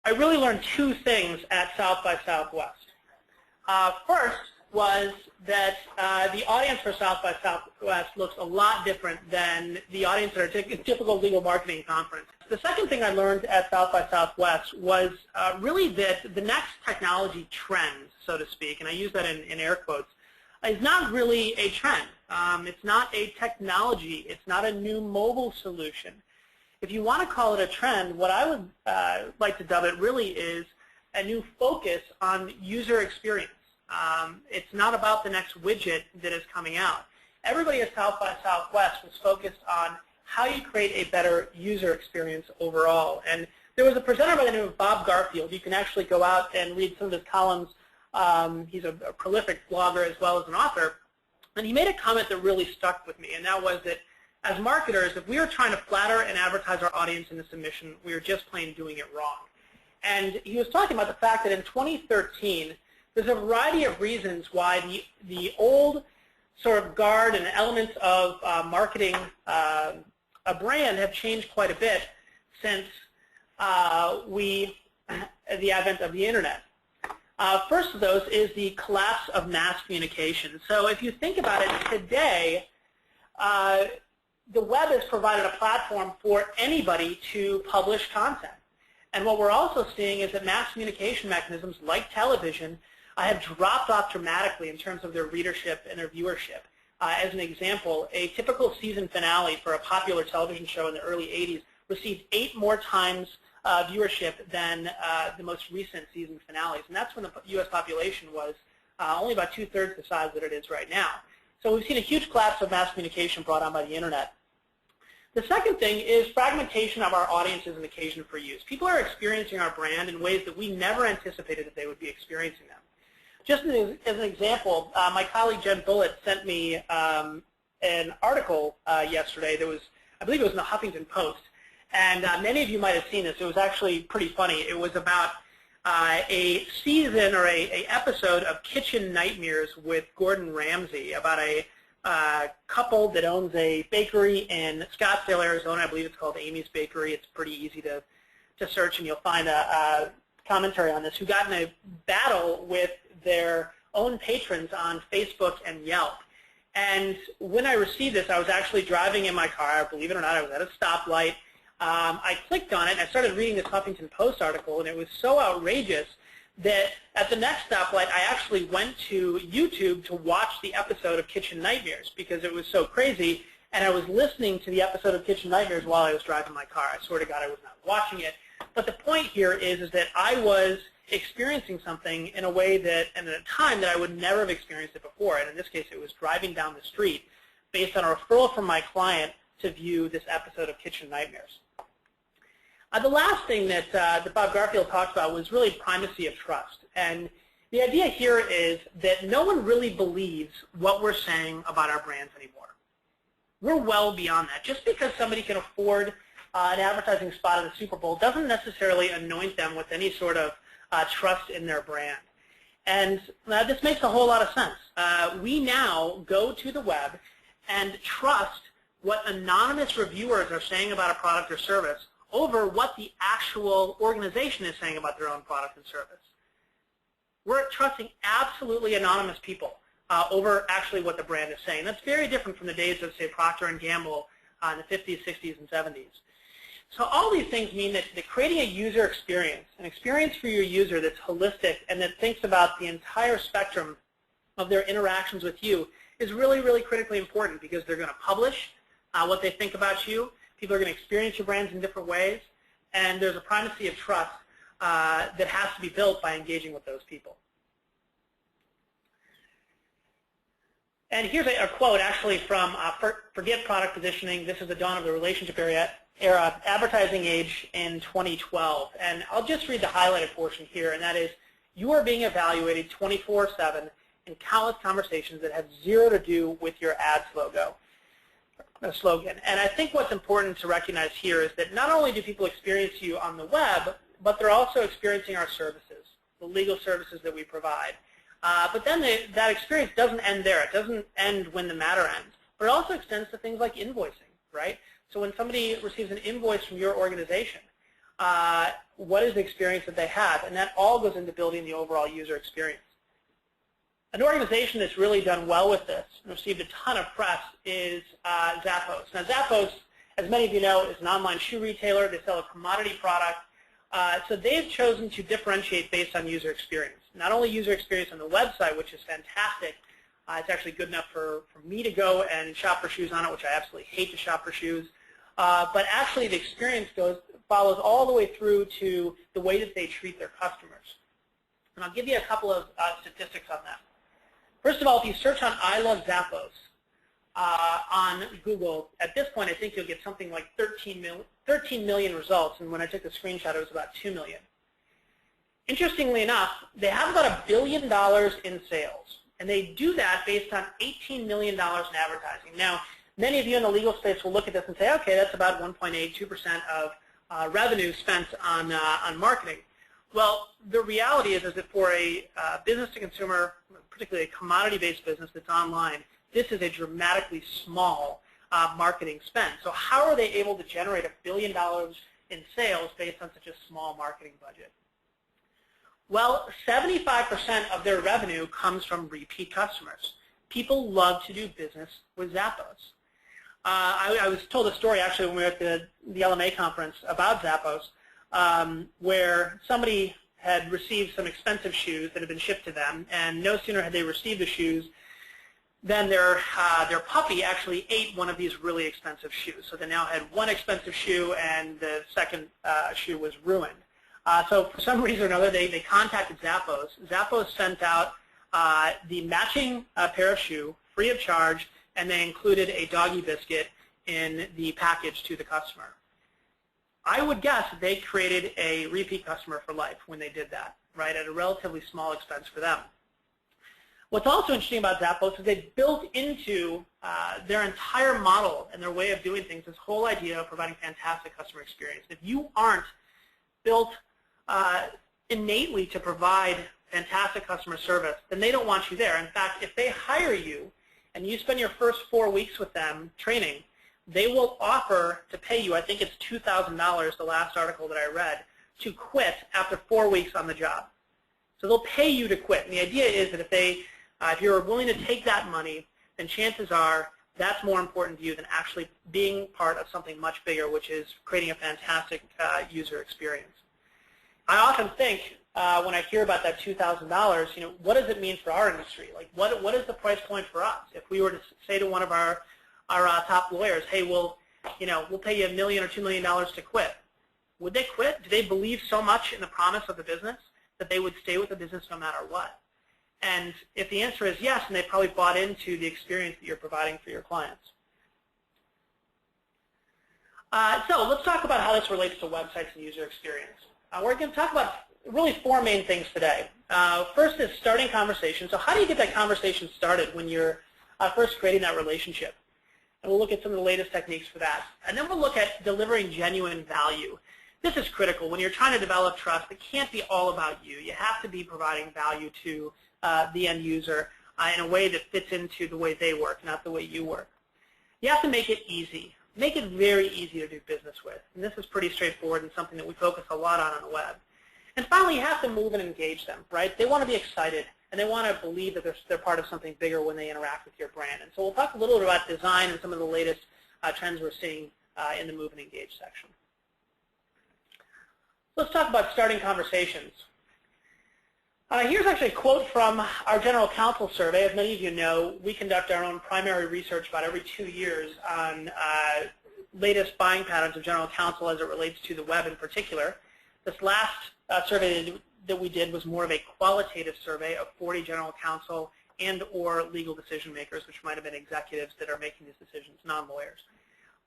I really learned two things at South by Southwest. First was that the audience for South by Southwest looks a lot different than the audience at a typical legal marketing conference. The second thing I learned at South by Southwest was really that the next technology trend, so to speak, and I use that in air quotes, is not really a trend. It's not a technology. It's not a new mobile solution. If you want to call it a trend, what I would like to dub it really is a new focus on user experience. It's not about the next widget that is coming out. Everybody at South by Southwest was focused on how you create a better user experience overall. And there was a presenter by the name of Bob Garfield. You can actually go out and read some of his columns. He's a prolific blogger as well as an author. And he made a comment that really stuck with me, and that was that as marketers, if we were trying to flatter and advertise our audience in this submission, we were just plain doing it wrong. And he was talking about the fact that in 2013, there's a variety of reasons why the old sort of guard and elements of marketing a brand have changed quite a bit since the advent of the internet. First of those is the collapse of mass communication. So if you think about it today, the web has provided a platform for anybody to publish content. And what we're also seeing is that mass communication mechanisms like television have dropped off dramatically in terms of their readership and their viewership. As an example, a typical season finale for a popular television show in the early 80s received 8 more times viewership than the most recent season finales. And that's when the U.S. population was only about 2/3 the size that it is right now. So we've seen a huge collapse of mass communication brought on by the internet. The second thing is fragmentation of our audience as an occasion for use. People are experiencing our brand in ways that we never anticipated that they would be experiencing them. Just as an example, my colleague Jen Bullitt sent me an article yesterday that was, I believe it was in the Huffington Post, and many of you might have seen this. It was actually pretty funny. It was about a season or a episode of Kitchen Nightmares with Gordon Ramsay, about a couple that owns a bakery in Scottsdale, Arizona. I believe it's called Amy's Bakery. It's pretty easy to search, and you'll find a commentary on this, who got in a battle with their own patrons on Facebook and Yelp. And when I received this, I was actually driving in my car. Believe it or not, I was at a stoplight. I clicked on it, and I started reading this Huffington Post article, and it was so outrageous that at the next stoplight, I actually went to YouTube to watch the episode of Kitchen Nightmares because it was so crazy, and I was listening to the episode of Kitchen Nightmares while I was driving my car. I swear to God I was not watching it. But the point here is that I was experiencing something in a way that, and at a time that I would never have experienced it before. And in this case, it was driving down the street based on a referral from my client to view this episode of Kitchen Nightmares. The last thing that Bob Garfield talked about was really primacy of trust. And the idea here is that no one really believes what we're saying about our brands anymore. We're well beyond that. Just because somebody can afford an advertising spot at the Super Bowl doesn't necessarily anoint them with any sort of trust in their brand. And this makes a whole lot of sense. We now go to the web and trust what anonymous reviewers are saying about a product or service over what the actual organization is saying about their own product and service. We're trusting absolutely anonymous people over actually what the brand is saying. That's very different from the days of, say, Procter & Gamble in the 50s, 60s, and 70s. So all these things mean that creating a user experience, an experience for your user that's holistic and that thinks about the entire spectrum of their interactions with you is really, really critically important, because they're going to publish what they think about you. People are going to experience your brands in different ways, and there's a primacy of trust that has to be built by engaging with those people. And here's a quote actually from Forget Product Positioning. This is the dawn of the relationship era, advertising age in 2012. And I'll just read the highlighted portion here, and that is, you are being evaluated 24/7 in countless conversations that have zero to do with your ad slogan. And I think what's important to recognize here is that not only do people experience you on the web, but they're also experiencing our services, the legal services that we provide. But then that experience doesn't end there. It doesn't end when the matter ends. But it also extends to things like invoicing, right? So when somebody receives an invoice from your organization, what is the experience that they have, and that all goes into building the overall user experience. An organization that's really done well with this and received a ton of press is Zappos. Now Zappos, as many of you know, is an online shoe retailer. They sell a commodity product. So they've chosen to differentiate based on user experience. Not only user experience on the website, which is fantastic. It's actually good enough for me to go and shop for shoes on it, which I absolutely hate to shop for shoes. But actually the experience follows all the way through to the way that they treat their customers. And I'll give you a couple of statistics on that. First of all, if you search on I Love Zappos on Google, at this point I think you'll get something like 13 million results, and when I took the screenshot it was about 2 million. Interestingly enough, they have about $1 billion in sales, and they do that based on $18 million in advertising. Now, many of you in the legal space will look at this and say, okay, that's about 1.82% of revenue spent on marketing. Well, the reality is that for a business-to-consumer, particularly a commodity-based business that's online, this is a dramatically small marketing spend. So how are they able to generate $1 billion in sales based on such a small marketing budget? Well, 75% of their revenue comes from repeat customers. People love to do business with Zappos. I was told a story actually when we were at the LMA conference about Zappos, where somebody had received some expensive shoes that had been shipped to them, and no sooner had they received the shoes than their puppy actually ate one of these really expensive shoes. So they now had one expensive shoe, and the second shoe was ruined. So for some reason or another, they contacted Zappos. Zappos sent out the matching pair of shoe free of charge, and they included a doggy biscuit in the package to the customer. I would guess they created a repeat customer for life when they did that, right, at a relatively small expense for them. What's also interesting about Zappos is they built into their entire model and their way of doing things this whole idea of providing fantastic customer experience. If you aren't built innately to provide fantastic customer service, then they don't want you there. In fact, if they hire you and you spend your first 4 weeks with them training, they will offer to pay you, I think it's $2,000, the last article that I read, to quit after 4 weeks on the job. So they'll pay you to quit. And the idea is that if you're willing to take that money, then chances are that's more important to you than actually being part of something much bigger, which is creating a fantastic user experience. I often think when I hear about that $2,000, what does it mean for our industry? Like, what is the price point for us? If we were to say to one of our top lawyers, hey, we'll pay you $1 million or $2 million to quit. Would they quit? Do they believe so much in the promise of the business that they would stay with the business no matter what? And if the answer is yes, then they probably bought into the experience that you're providing for your clients. So let's talk about how this relates to websites and user experience. We're going to talk about really 4 main things today. First is starting conversation. So how do you get that conversation started when you're first creating that relationship? And we'll look at some of the latest techniques for that. And then we'll look at delivering genuine value. This is critical. When you're trying to develop trust, it can't be all about you. You have to be providing value to the end user in a way that fits into the way they work, not the way you work. You have to make it easy. Make it very easy to do business with. And this is pretty straightforward and something that we focus a lot on the web. And finally, you have to move and engage them, right? They want to be excited, and they want to believe that they're part of something bigger when they interact with your brand. And so we'll talk a little bit about design and some of the latest trends we're seeing in the move and engage section. Let's talk about starting conversations. Here's actually a quote from our General Counsel Survey. As many of you know, we conduct our own primary research about every 2 years on latest buying patterns of general counsel as it relates to the web in particular. This last survey that we did was more of a qualitative survey of 40 general counsel and or legal decision makers, which might have been executives that are making these decisions, non-lawyers.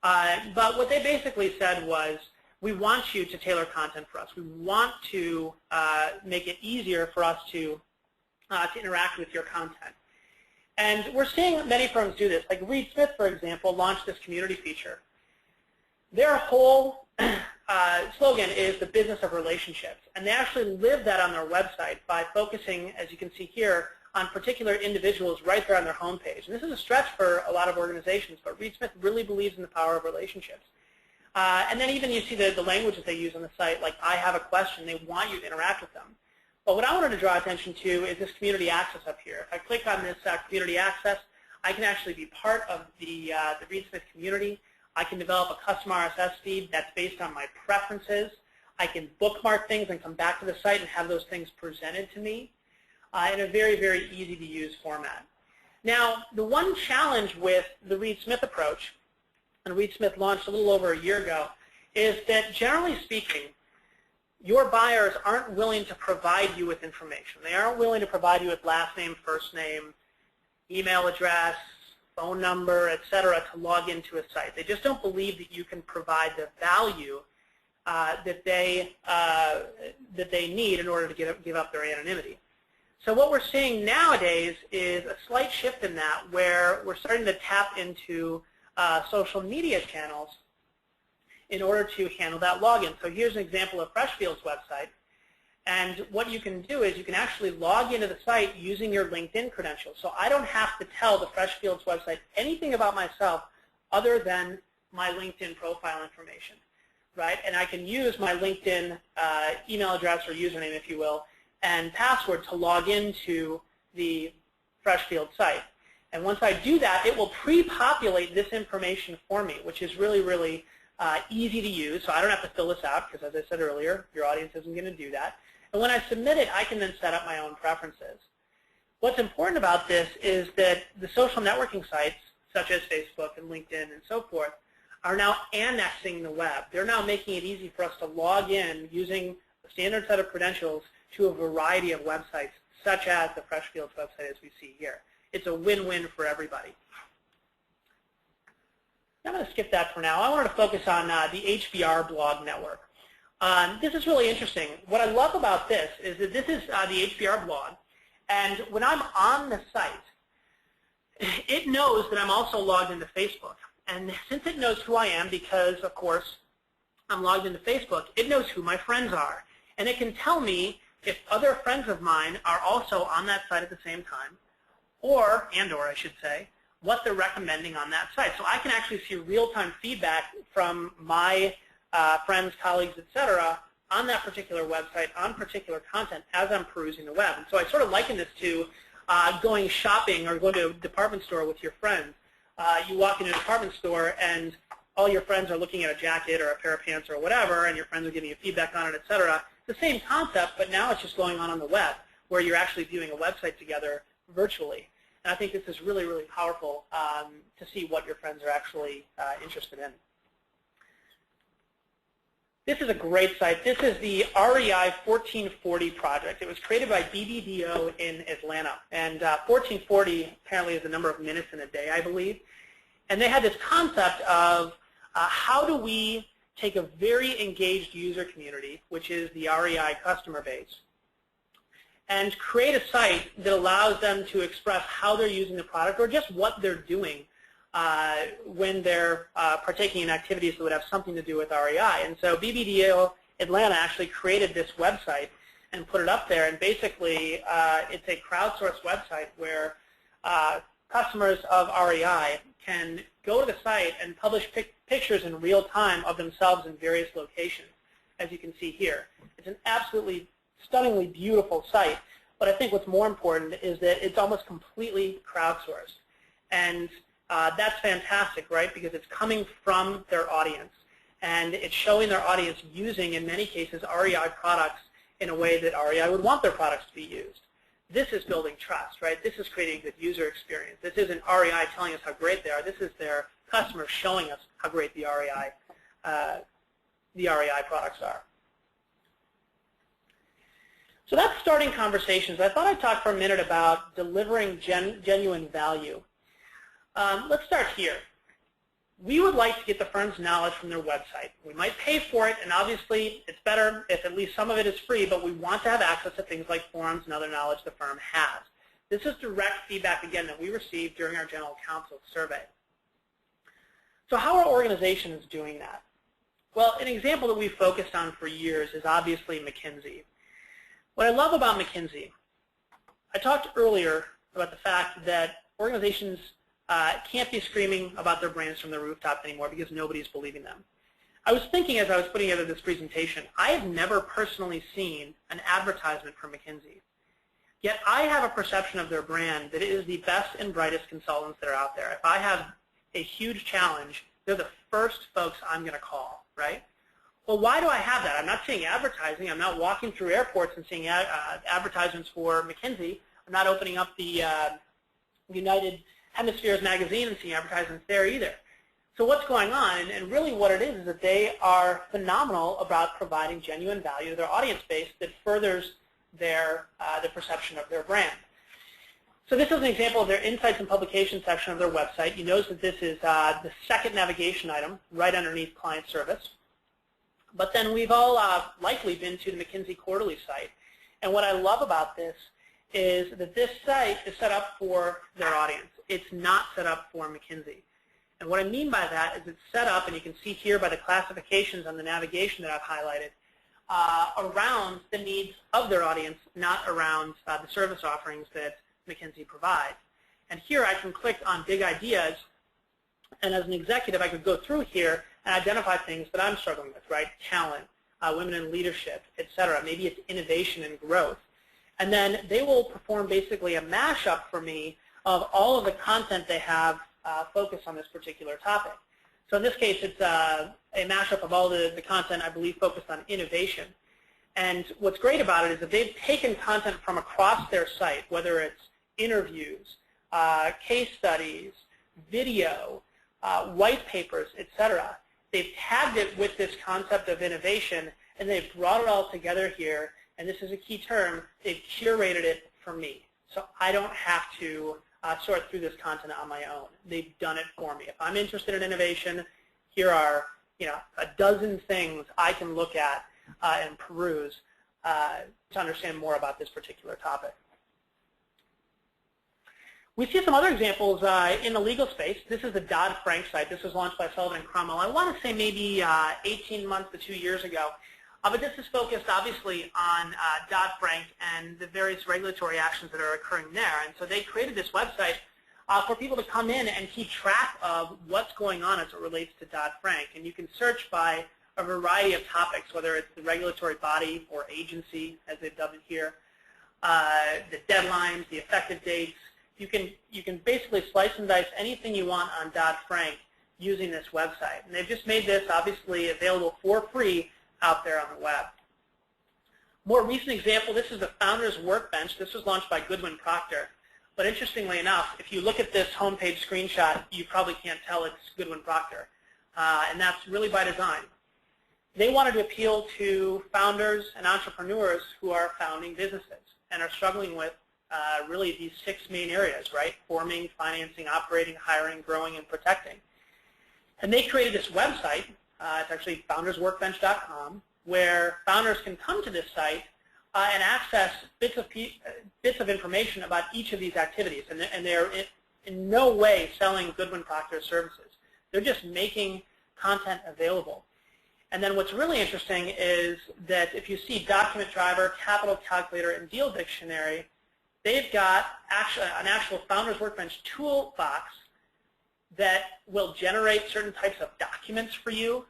But what they basically said was, we want you to tailor content for us. We want to make it easier for us to interact with your content. And we're seeing many firms do this. Like Reed Smith, for example, launched this community feature. Their whole slogan is the business of relationships. And they actually live that on their website by focusing, as you can see here, on particular individuals right there on their homepage. And this is a stretch for a lot of organizations, but Reed Smith really believes in the power of relationships. And then even you see the language that they use on the site, like I have a question, they want you to interact with them. But what I wanted to draw attention to is this community access up here. If I click on this community access, I can actually be part of the ReedSmith community. I can develop a custom RSS feed that's based on my preferences. I can bookmark things and come back to the site and have those things presented to me in a very, very easy to use format. Now, the one challenge with the ReedSmith approach, and ReedSmith launched a little over a year ago, is that generally speaking, your buyers aren't willing to provide you with information. They aren't willing to provide you with last name, first name, email address, phone number, etc. to log into a site. They just don't believe that you can provide the value that they need in order to give up their anonymity. So what we're seeing nowadays is a slight shift in that, where we're starting to tap into social media channels in order to handle that login. So here's an example of Freshfield's website. And what you can do is you can actually log into the site using your LinkedIn credentials. So I don't have to tell the Freshfields website anything about myself other than my LinkedIn profile information, right? And I can use my LinkedIn email address or username, if you will, and password to log into the Freshfield site. And once I do that, it will pre-populate this information for me, which is really, really easy to use. So I don't have to fill this out because, as I said earlier, your audience isn't going to do that. And when I submit it, I can then set up my own preferences. What's important about this is that the social networking sites, such as Facebook and LinkedIn and so forth, are now annexing the web. They're now making it easy for us to log in using a standard set of credentials to a variety of websites, such as the Freshfields website as we see here. It's a win-win for everybody. I'm going to skip that for now. I wanted to focus on the HBR blog network. This is really interesting. What I love about this is that this is the HBR blog, and when I'm on the site, it knows that I'm also logged into Facebook. And since it knows who I am, because, of course, I'm logged into Facebook, it knows who my friends are. And it can tell me if other friends of mine are also on that site at the same time, or I should say, what they're recommending on that site. So I can actually see real-time feedback from my friends, colleagues, etc. on that particular website, on particular content as I'm perusing the web. And so I sort of liken this to going shopping or going to a department store with your friends. You walk into a department store and all your friends are looking at a jacket or a pair of pants or whatever, and your friends are giving you feedback on it, etc. It's the same concept, but now it's just going on the web, where you're actually viewing a website together virtually. And I think this is really, really powerful to see what your friends are actually interested in. This is a great site. This is the REI 1440 project. It was created by BBDO in Atlanta. And 1440 apparently is the number of minutes in a day, I believe. And they had this concept of how do we take a very engaged user community, which is the REI customer base, and create a site that allows them to express how they're using the product or just what they're doing when they're partaking in activities that would have something to do with REI. And so BBDO Atlanta actually created this website and put it up there. And basically, it's a crowdsourced website where customers of REI can go to the site and publish pictures in real time of themselves in various locations, as you can see here. It's an absolutely stunningly beautiful site, but I think what's more important is that it's almost completely crowdsourced. And that's fantastic, right, because it's coming from their audience, and it's showing their audience using, in many cases, REI products in a way that REI would want their products to be used. This is building trust, right? This is creating a good user experience. This isn't REI telling us how great they are. This is their customers showing us how great the REI products are. So that's starting conversations. I thought I'd talk for a minute about delivering genuine value. Let's start here. We would like to get the firm's knowledge from their website. We might pay for it, and obviously it's better if at least some of it is free, but we want to have access to things like forums and other knowledge the firm has. This is direct feedback, again, that we received during our General Counsel Survey. So how are organizations doing that? Well, an example that we've focused on for years is obviously McKinsey. What I love about McKinsey, I talked earlier about the fact that organizations can't be screaming about their brands from the rooftop anymore because nobody's believing them. I was thinking as I was putting together this presentation, I have never personally seen an advertisement for McKinsey. Yet I have a perception of their brand that it is the best and brightest consultants that are out there. If I have a huge challenge, they're the first folks I'm going to call, right? Well, why do I have that? I'm not seeing advertising. I'm not walking through airports and seeing advertisements for McKinsey. I'm not opening up the United Hemispheres magazine and seeing advertisements there either. So what's going on? And really what it is that they are phenomenal about providing genuine value to their audience base that furthers their the perception of their brand. So this is an example of their Insights and Publications section of their website. You notice that this is the second navigation item right underneath Client Service. But then we've all likely been to the McKinsey Quarterly site. And what I love about this is that this site is set up for their audience. It's not set up for McKinsey. And what I mean by that is it's set up, and you can see here by the classifications on the navigation that I've highlighted, around the needs of their audience, not around the service offerings that McKinsey provides. And here I can click on big ideas, and as an executive I could go through here and identify things that I'm struggling with, right? Talent, women in leadership, etc. Maybe it's innovation and growth. And then they will perform basically a mashup for me of all of the content they have focused on this particular topic. So in this case, it's a mashup of all the content, I believe, focused on innovation. And what's great about it is that they've taken content from across their site, whether it's interviews, case studies, video, white papers, etc. They've tagged it with this concept of innovation, and they've brought it all together here. And this is a key term. They've curated it for me, so I don't have to sort through this content on my own. They've done it for me. If I'm interested in innovation, here are a dozen things I can look at and peruse to understand more about this particular topic. We see some other examples in the legal space. This is the Dodd-Frank site. This was launched by Sullivan & Cromwell. I want to say maybe 18 months to 2 years ago. But this is focused obviously on Dodd-Frank and the various regulatory actions that are occurring there. And so they created this website for people to come in and keep track of what's going on as it relates to Dodd-Frank. And you can search by a variety of topics, whether it's the regulatory body or agency, as they've dubbed it here, the deadlines, the effective dates. You can basically slice and dice anything you want on Dodd-Frank using this website. And they've just made this obviously available for free out there on the web. More recent example, this is the Founders Workbench. This was launched by Goodwin Procter. But interestingly enough, if you look at this homepage screenshot, you probably can't tell it's Goodwin Procter. And that's really by design. They wanted to appeal to founders and entrepreneurs who are founding businesses and are struggling with really these 6 main areas, right? Forming, financing, operating, hiring, growing, and protecting. And they created this website. It's actually foundersworkbench.com, where founders can come to this site and access bits of information about each of these activities. And they're in no way selling Goodwin Procter services. They're just making content available. And then what's really interesting is that if you see Document Driver, Capital Calculator, and Deal Dictionary, they've got an actual Founders Workbench toolbox that will generate certain types of documents for you.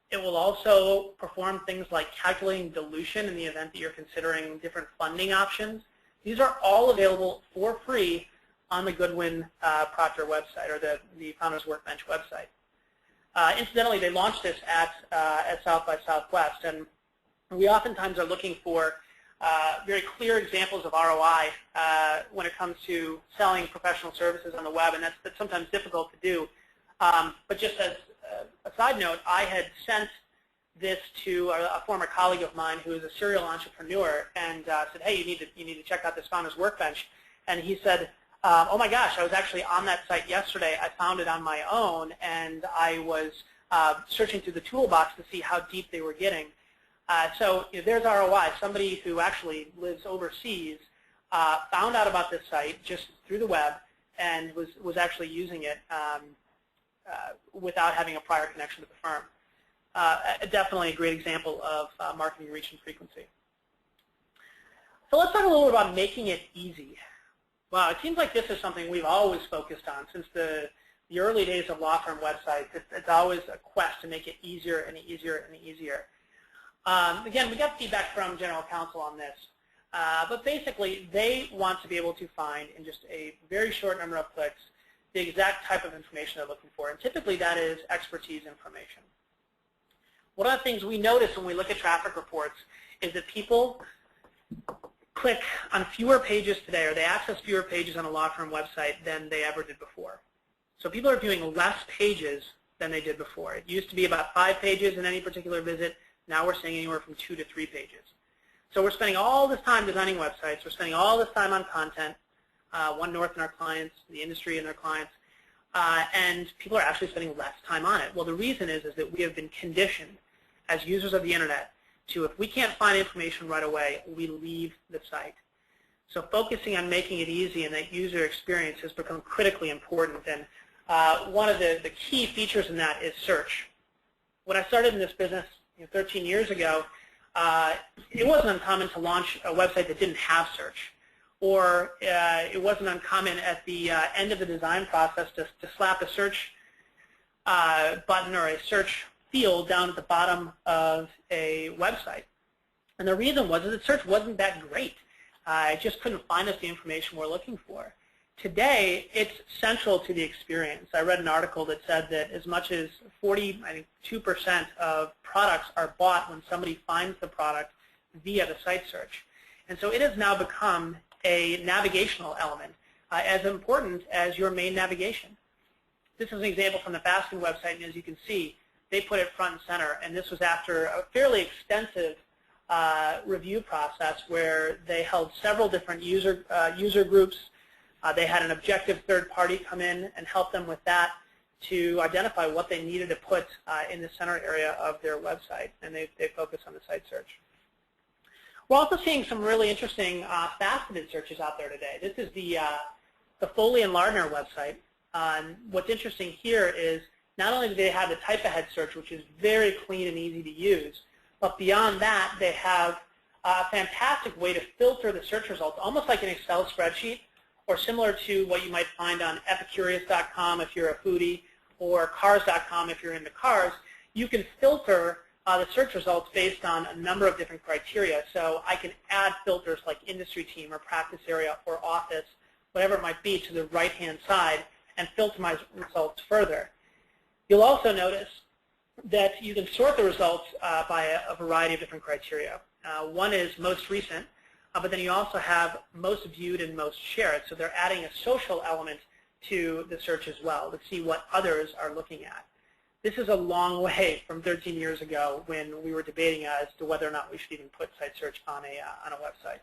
It will also perform things like calculating dilution in the event that you're considering different funding options. These are all available for free on the Goodwin Procter website, or the Founders Workbench website. Incidentally, they launched this at South by Southwest, and we oftentimes are looking for very clear examples of ROI when it comes to selling professional services on the web, and that's sometimes difficult to do. But just as a side note, I had sent this to a former colleague of mine who is a serial entrepreneur, and said, "Hey, you need to check out this Founders Workbench." And he said, "Oh my gosh, I was actually on that site yesterday. I found it on my own, and I was searching through the toolbox to see how deep they were getting." So there's ROI. Somebody who actually lives overseas found out about this site just through the web and was actually using it without having a prior connection to the firm. Definitely a great example of marketing reach and frequency. So let's talk a little bit about making it easy. Wow, it seems like this is something we've always focused on since the the early days of law firm websites, it's always a quest to make it easier and easier and easier. Again, we got feedback from General Counsel on this, but basically they want to be able to find in just a very short number of clicks the exact type of information they're looking for, and typically that is expertise information. One of the things we notice when we look at traffic reports is that people click on fewer pages today, or they access fewer pages on a law firm website than they ever did before. So people are viewing less pages than they did before. It used to be about 5 pages in any particular visit. Now we're seeing anywhere from 2 to 3 pages. So we're spending all this time designing websites. We're spending all this time on content, One North and our clients, the industry and their clients, and people are actually spending less time on it. Well, the reason is that we have been conditioned as users of the internet to, if we can't find information right away, we leave the site. So focusing on making it easy and that user experience has become critically important. And one of the key features in that is search. When I started in this business 13 years ago, it wasn't uncommon to launch a website that didn't have search. Or it wasn't uncommon at the end of the design process to slap a search button or a search field down at the bottom of a website. And the reason was that search wasn't that great. It just couldn't find us the information we're looking for. Today, it's central to the experience. I read an article that said that as much as 42% of products are bought when somebody finds the product via the site search. And so it has now become a navigational element as important as your main navigation. This is an example from the Fasken website, and as you can see, they put it front and center, and this was after a fairly extensive review process where they held several different user groups. They had an objective third party come in and help them with that to identify what they needed to put in the center area of their website, and they focus on the site search. We're also seeing some really interesting faceted searches out there today. This is the Foley and Lardner website. What's interesting here is not only do they have the type ahead search, which is very clean and easy to use, but beyond that, they have a fantastic way to filter the search results, almost like an Excel spreadsheet, or similar to what you might find on epicurious.com if you're a foodie, or cars.com if you're into cars. You can filter the search results based on a number of different criteria. So I can add filters like industry team or practice area or office, whatever it might be, to the right-hand side and filter my results further. You'll also notice that you can sort the results by a variety of different criteria. One is most recent, but then you also have most viewed and most shared. So they're adding a social element to the search as well to see what others are looking at. This is a long way from 13 years ago when we were debating as to whether or not we should even put site search on a website.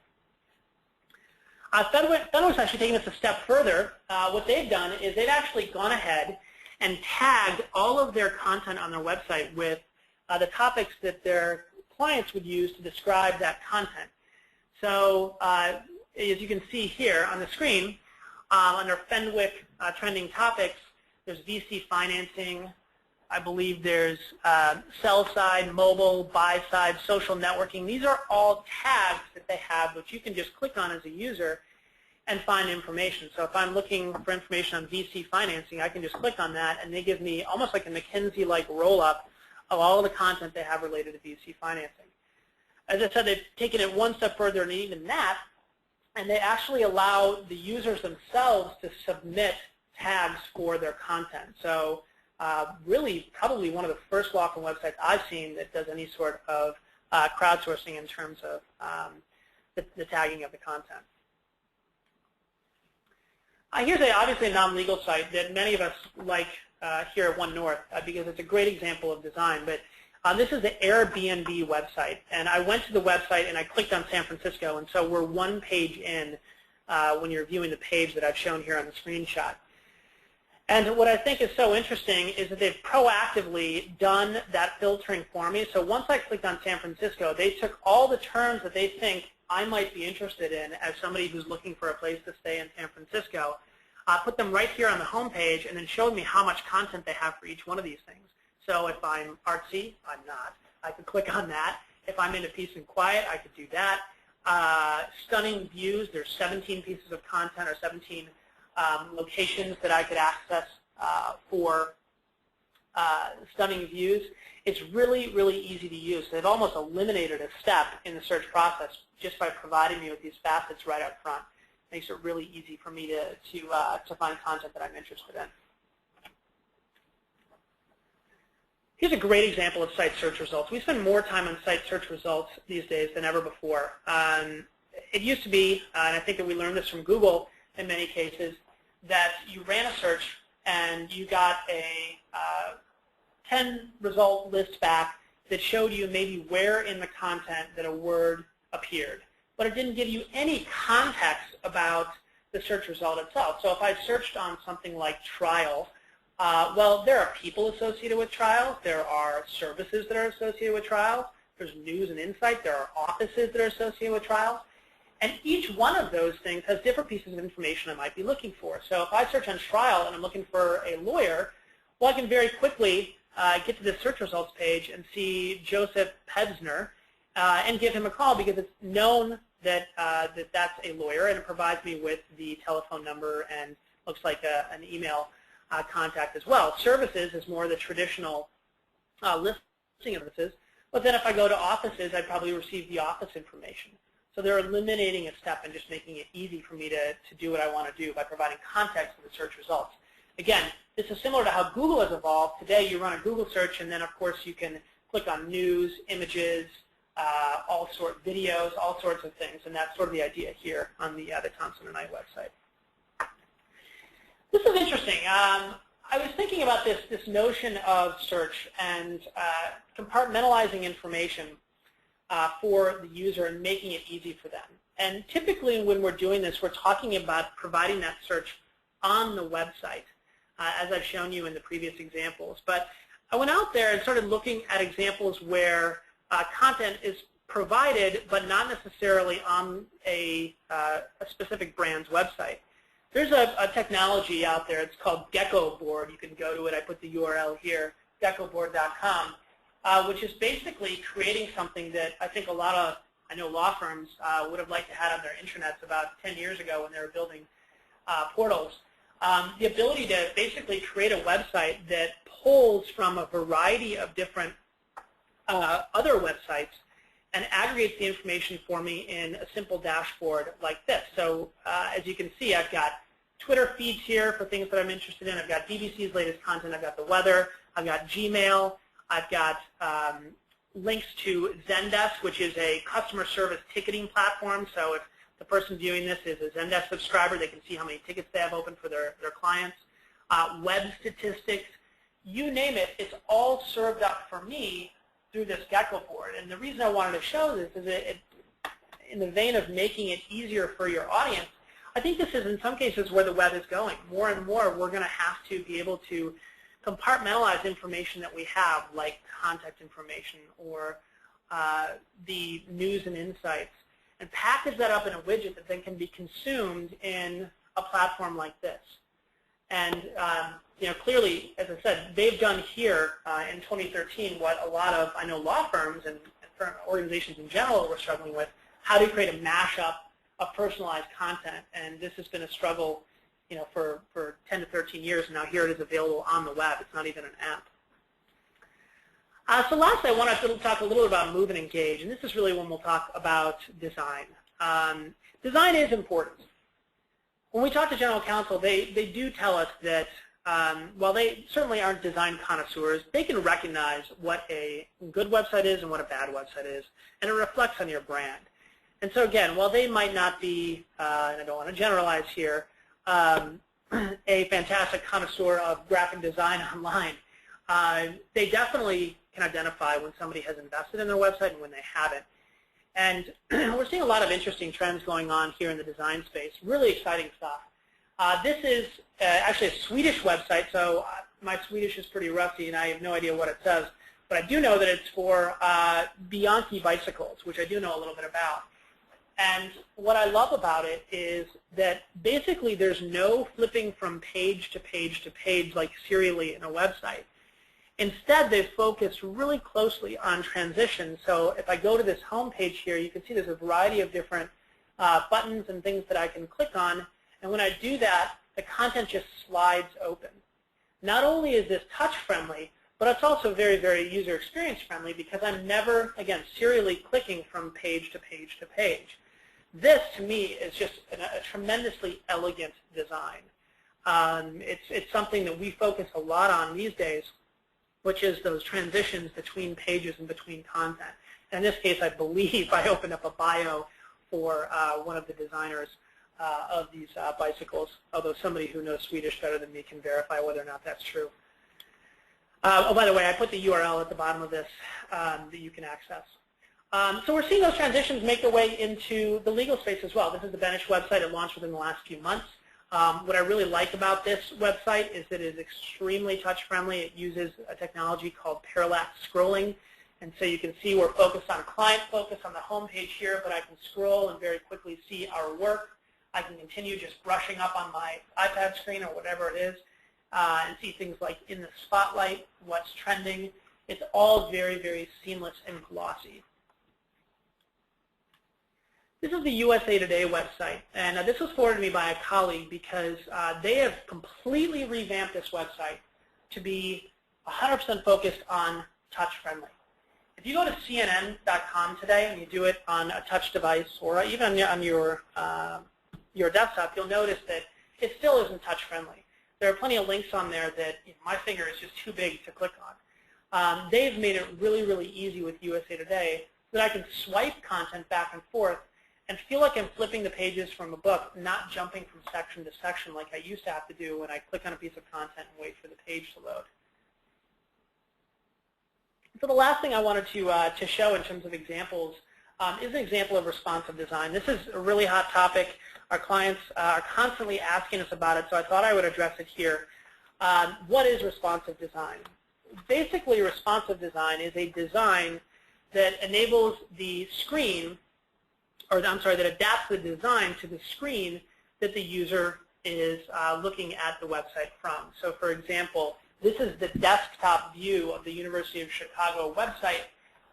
Fenway's actually taking this a step further. What they've done is they've actually gone ahead and tagged all of their content on their website with the topics that their clients would use to describe that content. So as you can see here on the screen, under Fenwick trending topics, there's VC financing. I believe there's sell side, mobile, buy side, social networking. These are all tags that they have, which you can just click on as a user and find information. So if I'm looking for information on VC financing, I can just click on that, and they give me almost like a McKinsey-like roll-up of all the content they have related to VC financing. As I said, they've taken it one step further than even that, and they actually allow the users themselves to submit tags for their content. So really probably one of the first law firm websites I've seen that does any sort of crowdsourcing in terms of the tagging of the content. Here's obviously a non-legal site that many of us like here at One North because it's a great example of design. But this is the Airbnb website. And I went to the website and I clicked on San Francisco. And so we're one page in when you're viewing the page that I've shown here on the screenshot. And what I think is so interesting is that they've proactively done that filtering for me. So once I clicked on San Francisco, they took all the terms that they think I might be interested in as somebody who's looking for a place to stay in San Francisco, put them right here on the home page, and then showed me how much content they have for each one of these things. So if I'm artsy, I'm not. I could click on that. If I'm into peace and quiet, I could do that. Stunning views, there's 17 pieces of content or 17 locations that I could access for stunning views, it's really, really easy to use. They've almost eliminated a step in the search process just by providing me with these facets right up front. It makes it really easy for me to find content that I'm interested in. Here's a great example of site search results. We spend more time on site search results these days than ever before. It used to be, and I think that we learned this from Google in many cases, that you ran a search and you got a 10 result list back that showed you maybe where in the content that a word appeared. But it didn't give you any context about the search result itself. So if I searched on something like trial, well, there are people associated with trials. There are services that are associated with trials. There's news and insight. There are offices that are associated with trials. And each one of those things has different pieces of information I might be looking for. So if I search on trial and I'm looking for a lawyer, well, I can very quickly get to the search results page and see Joseph Pevsner and give him a call because it's known that, that's a lawyer, and it provides me with the telephone number and looks like an email contact as well. Services is more the traditional listing of services, but then if I go to offices, I'd probably receive the office information. So they're eliminating a step and just making it easy for me to do what I want to do by providing context to the search results. Again, this is similar to how Google has evolved. Today you run a Google search and then of course you can click on news, images, videos, all sorts of things, and that's sort of the idea here on the Thompson & Knight website. This is interesting. I was thinking about this notion of search and compartmentalizing information for the user and making it easy for them. And typically when we're doing this, we're talking about providing that search on the website, as I've shown you in the previous examples. But I went out there and started looking at examples where content is provided but not necessarily on a specific brand's website. There's a technology out there. It's called Gecko Board. You can go to it. I put the URL here, geckoboard.com. Which is basically creating something that I think a lot of, I know, law firms would have liked to have on their intranets about 10 years ago when they were building portals. The ability to basically create a website that pulls from a variety of different other websites and aggregates the information for me in a simple dashboard like this. So as you can see, I've got Twitter feeds here for things that I'm interested in. I've got BBC's latest content. I've got the weather. I've got Gmail. I've got links to Zendesk, which is a customer service ticketing platform. So if the person viewing this is a Zendesk subscriber, they can see how many tickets they have open for their clients. Web statistics, you name it, it's all served up for me through this Gecko board. And the reason I wanted to show this is that in the vein of making it easier for your audience, I think this is in some cases where the web is going. More and more we're going to have to be able to compartmentalize information that we have, like contact information or the news and insights, and package that up in a widget that then can be consumed in a platform like this. And clearly, as I said, they've done here in 2013 what a lot of, I know, law firms and organizations in general were struggling with: how do you create a mashup of personalized content? And this has been a struggle, for 10 to 13 years, and now here it is available on the web. It's not even an app. So last, I want to talk a little about Move and Engage, and this is really when we'll talk about design. Design is important. When we talk to General Counsel, they do tell us that while they certainly aren't design connoisseurs, they can recognize what a good website is and what a bad website is, and it reflects on your brand. And so again, while they might not be, and I don't want to generalize here, a fantastic connoisseur of graphic design online, they definitely can identify when somebody has invested in their website and when they haven't. And we're seeing a lot of interesting trends going on here in the design space, really exciting stuff. This is actually a Swedish website, so my Swedish is pretty rusty and I have no idea what it says, but I do know that it's for Bianchi bicycles, which I do know a little bit about. And what I love about it is that basically there's no flipping from page to page to page like serially in a website. Instead, they've focused really closely on transitions. So if I go to this home page here, you can see there's a variety of different buttons and things that I can click on. And when I do that, the content just slides open. not only is this touch friendly, but it's also very, very user experience friendly because I'm never, again, serially clicking from page to page to page. This, to me, is just a tremendously elegant design. It's something that we focus a lot on these days, which is those transitions between pages and between content. And in this case, I believe I opened up a bio for one of the designers of these bicycles, although somebody who knows Swedish better than me can verify whether or not that's true. Oh, by the way, I put the URL at the bottom of this that you can access. So we're seeing those transitions make their way into the legal space as well. This is the Benish website. It launched within the last few months. What I really like about this website is that it is extremely touch-friendly. It uses a technology called parallax scrolling. And so you can see we're focused on client focus on the home page here, but I can scroll and very quickly see our work. I can continue just brushing up on my iPad screen or whatever it is and see things like in the spotlight, what's trending. It's all very, very seamless and glossy. This is the USA Today website, and this was forwarded to me by a colleague because they have completely revamped this website to be 100% focused on touch-friendly. If you go to CNN.com today and you do it on a touch device or even on your desktop, you'll notice that it still isn't touch-friendly. There are plenty of links on there that my finger is just too big to click on. They've made it really, really easy with USA Today so that I can swipe content back and forth and feel like I'm flipping the pages from a book, not jumping from section to section like I used to have to do when I click on a piece of content and wait for the page to load. So the last thing I wanted to show in terms of examples is an example of responsive design. This is a really hot topic. Our clients are constantly asking us about it, so I thought I would address it here. What is responsive design? Basically, responsive design is a design that enables the screen, or I'm sorry, that adapts the design to the screen that the user is looking at the website from. So for example, this is the desktop view of the University of Chicago website,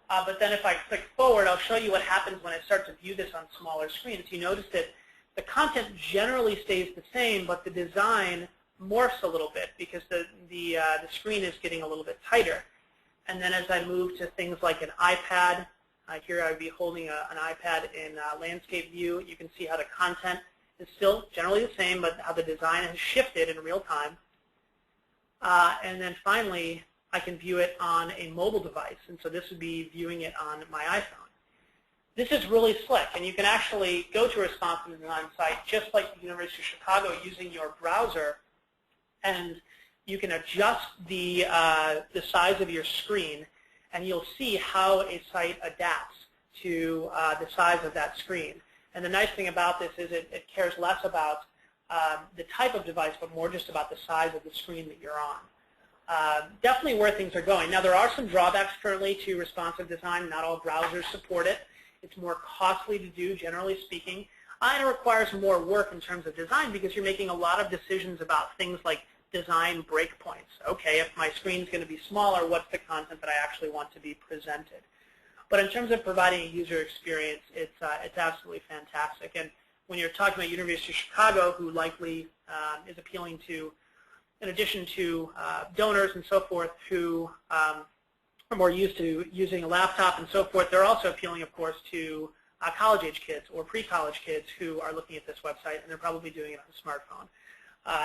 but then if I click forward, I'll show you what happens when I start to view this on smaller screens. You notice that the content generally stays the same, but the design morphs a little bit because the screen is getting a little bit tighter. And then as I move to things like an iPad, here I would be holding an iPad in landscape view. You can see how the content is still generally the same, but how the design has shifted in real time. And then finally, I can view it on a mobile device. And so this would be viewing it on my iPhone. This is really slick, and you can actually go to a responsive design site just like the University of Chicago using your browser, and you can adjust the size of your screen, and you'll see how a site adapts to the size of that screen. And the nice thing about this is it cares less about the type of device, but more just about the size of the screen that you're on. Definitely where things are going. Now, there are some drawbacks currently to responsive design. Not all browsers support it. It's more costly to do, generally speaking. And it requires more work in terms of design because you're making a lot of decisions about things like design breakpoints. Okay, if my screen's going to be smaller, what's the content that I actually want to be presented? But in terms of providing a user experience, it's absolutely fantastic. And when you're talking about University of Chicago, who likely is appealing to, in addition to donors and so forth who are more used to using a laptop and so forth, they're also appealing, of course, to college-age kids or pre-college kids who are looking at this website, and they're probably doing it on a smartphone.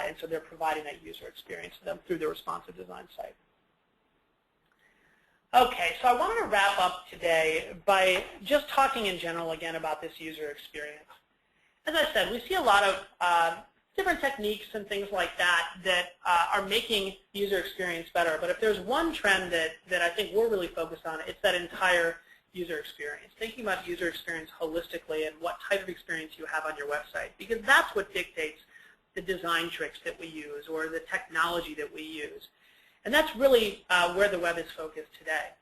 And so they're providing that user experience to them through the responsive design site. Okay, so I wanted to wrap up today by just talking in general again about this user experience. As I said, we see a lot of different techniques and things like that that are making user experience better. But if there's one trend that I think we're really focused on, it's that entire user experience, thinking about user experience holistically and what type of experience you have on your website, because that's what dictates the design tricks that we use or the technology that we use. And that's really where the web is focused today.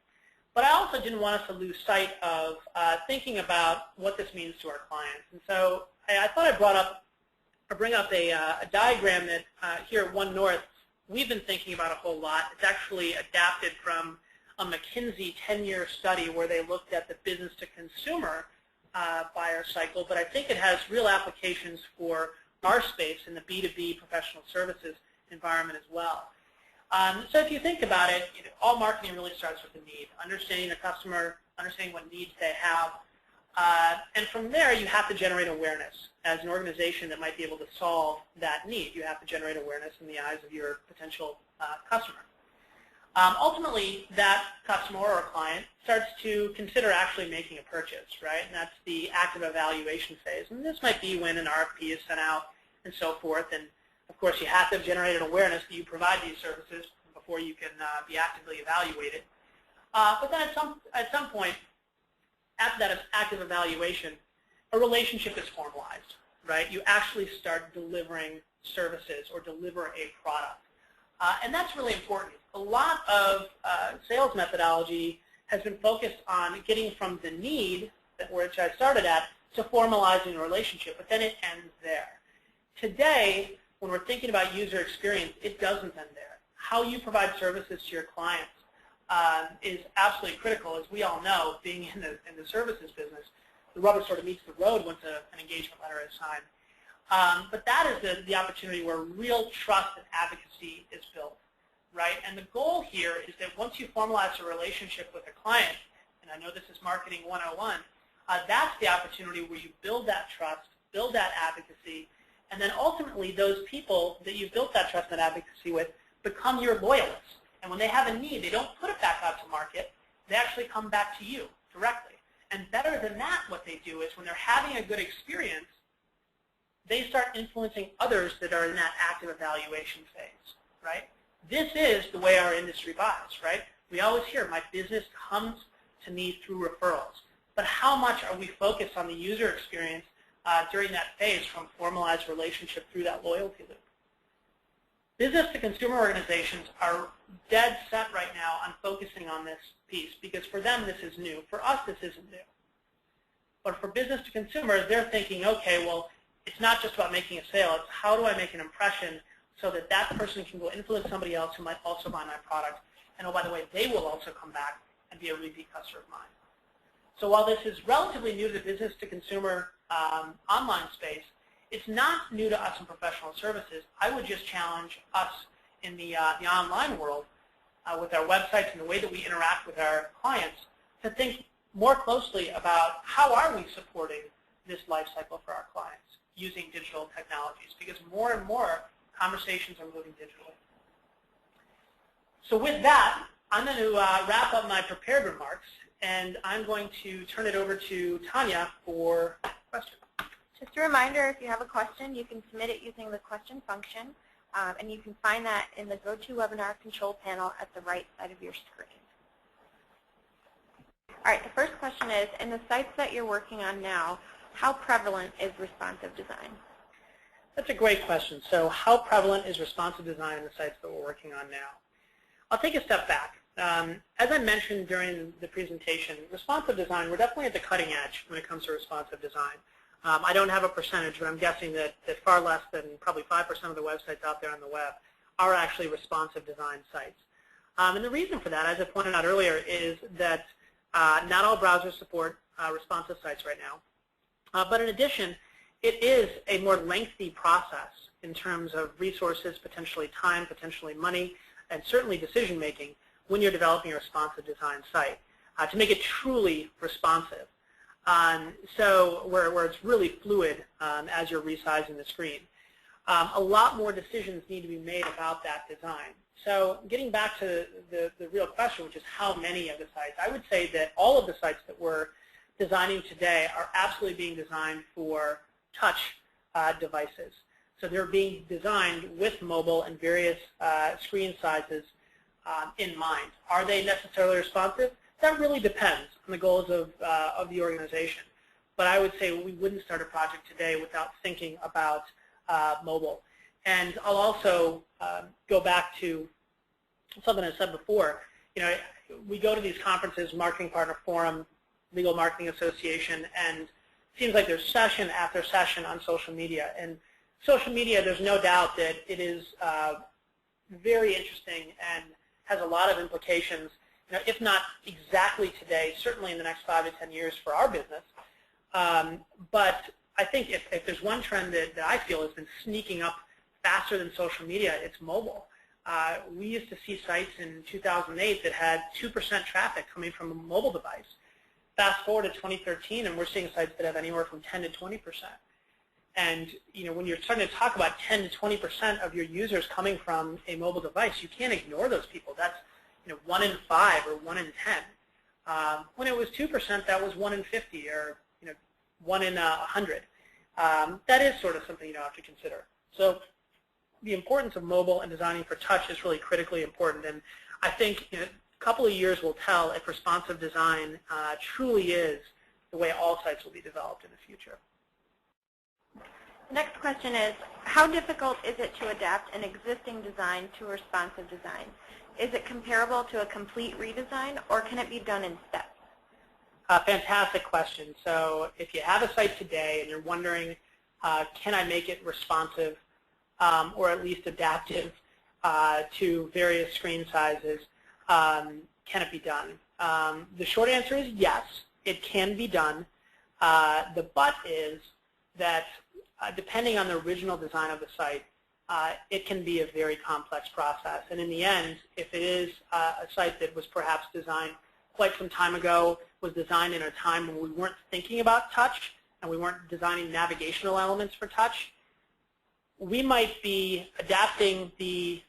But I also didn't want us to lose sight of thinking about what this means to our clients. And so I thought I'd bring up a diagram that here at One North we've been thinking about a whole lot. It's actually adapted from a McKinsey 10-year study where they looked at the business-to-consumer buyer cycle, but I think it has real applications for our space in the B2B professional services environment as well. So if you think about it, all marketing really starts with the need, understanding the customer, understanding what needs they have. And from there, you have to generate awareness. As an organization that might be able to solve that need, you have to generate awareness in the eyes of your potential customer. Ultimately, that customer or client starts to consider actually making a purchase, right? And that's the active evaluation phase. And this might be when an RFP is sent out and so forth. And of course, you have to have generated awareness that you provide these services before you can be actively evaluated. But then at some point, after that active evaluation, a relationship is formalized, right? You actually start delivering services or deliver a product. And that's really important. A lot of sales methodology has been focused on getting from the need, which I started at, to formalizing a relationship, but then it ends there. Today, when we're thinking about user experience, it doesn't end there. How you provide services to your clients is absolutely critical. As we all know, being in the services business, the rubber sort of meets the road once an engagement letter is signed. But that is the opportunity where real trust and advocacy is built, right? And the goal here is that once you formalize a relationship with a client, and I know this is marketing 101, that's the opportunity where you build that trust, build that advocacy, and then ultimately those people that you've built that trust and advocacy with become your loyalists. And when they have a need, they don't put it back out to market. They actually come back to you directly. And better than that, what they do is when they're having a good experience, they start influencing others that are in that active evaluation phase, right? This is the way our industry buys, right? We always hear, my business comes to me through referrals. But how much are we focused on the user experience during that phase from formalized relationship through that loyalty loop? Business-to-consumer organizations are dead set right now on focusing on this piece because for them this is new. For us this isn't new. But for business-to-consumer, they're thinking, okay, well, it's not just about making a sale. It's how do I make an impression so that that person can go influence somebody else who might also buy my product. And oh, by the way, they will also come back and be a repeat customer of mine. So while this is relatively new to the business-to-consumer online space, it's not new to us in professional services. I would just challenge us in the online world with our websites and the way that we interact with our clients to think more closely about how are we supporting this life cycle for our clients using digital technologies, because more and more conversations are moving digitally. So with that, I'm going to wrap up my prepared remarks, and I'm going to turn it over to Tanya for questions. Just a reminder, if you have a question, you can submit it using the question function, and you can find that in the GoToWebinar control panel at the right side of your screen. All right, the first question is, in the sites that you're working on now, how prevalent is responsive design? That's a great question. So how prevalent is responsive design in the sites that we're working on now? I'll take a step back. As I mentioned during the presentation, responsive design, we're definitely at the cutting edge when it comes to responsive design. I don't have a percentage, but I'm guessing that far less than probably 5% of the websites out there on the web are actually responsive design sites. And the reason for that, as I pointed out earlier, is that not all browsers support responsive sites right now. But in addition, it is a more lengthy process in terms of resources, potentially time, potentially money, and certainly decision making when you're developing a responsive design site to make it truly responsive. So where it's really fluid as you're resizing the screen. A lot more decisions need to be made about that design. So getting back to the real question, which is how many of the sites, I would say that all of the sites that we're designing today are absolutely being designed for touch devices. So they're being designed with mobile and various screen sizes in mind. Are they necessarily responsive? That really depends on the goals of the organization. But I would say we wouldn't start a project today without thinking about mobile. And I'll also go back to something I said before. You know, we go to these conferences, Marketing Partner Forum, Legal Marketing Association, and it seems like there's session after session on social media. And social media, there's no doubt that it is very interesting and has a lot of implications, you know, if not exactly today, certainly in the next 5 to 10 years for our business. But I think if there's one trend that I feel has been sneaking up faster than social media, it's mobile. We used to see sites in 2008 that had 2% traffic coming from a mobile device. Fast forward to 2013, and we're seeing sites that have anywhere from 10 to 20%. And when you're starting to talk about 10 to 20% of your users coming from a mobile device, you can't ignore those people. That's 1 in 5 or 1 in 10. When it was 2%, that was 1 in 50 or 1 in 100. That is sort of something you have to consider. So the importance of mobile and designing for touch is really critically important. And I think a couple of years will tell if responsive design truly is the way all sites will be developed in the future. The next question is, how difficult is it to adapt an existing design to responsive design? Is it comparable to a complete redesign, or can it be done in steps? Fantastic question. So if you have a site today and you're wondering, can I make it responsive or at least adaptive to various screen sizes, can it be done? The short answer is yes, it can be done. The but is that depending on the original design of the site, it can be a very complex process. And in the end, if it is a site that was perhaps designed quite some time ago, was designed in a time when we weren't thinking about touch and we weren't designing navigational elements for touch, we might be adapting the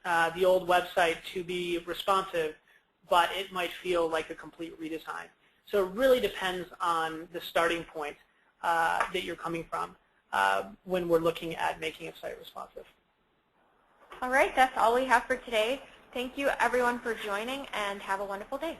old website to be responsive, but it might feel like a complete redesign. So it really depends on the starting point that you're coming from when we're looking at making a site responsive. All right, that's all we have for today. Thank you, everyone, for joining, and have a wonderful day.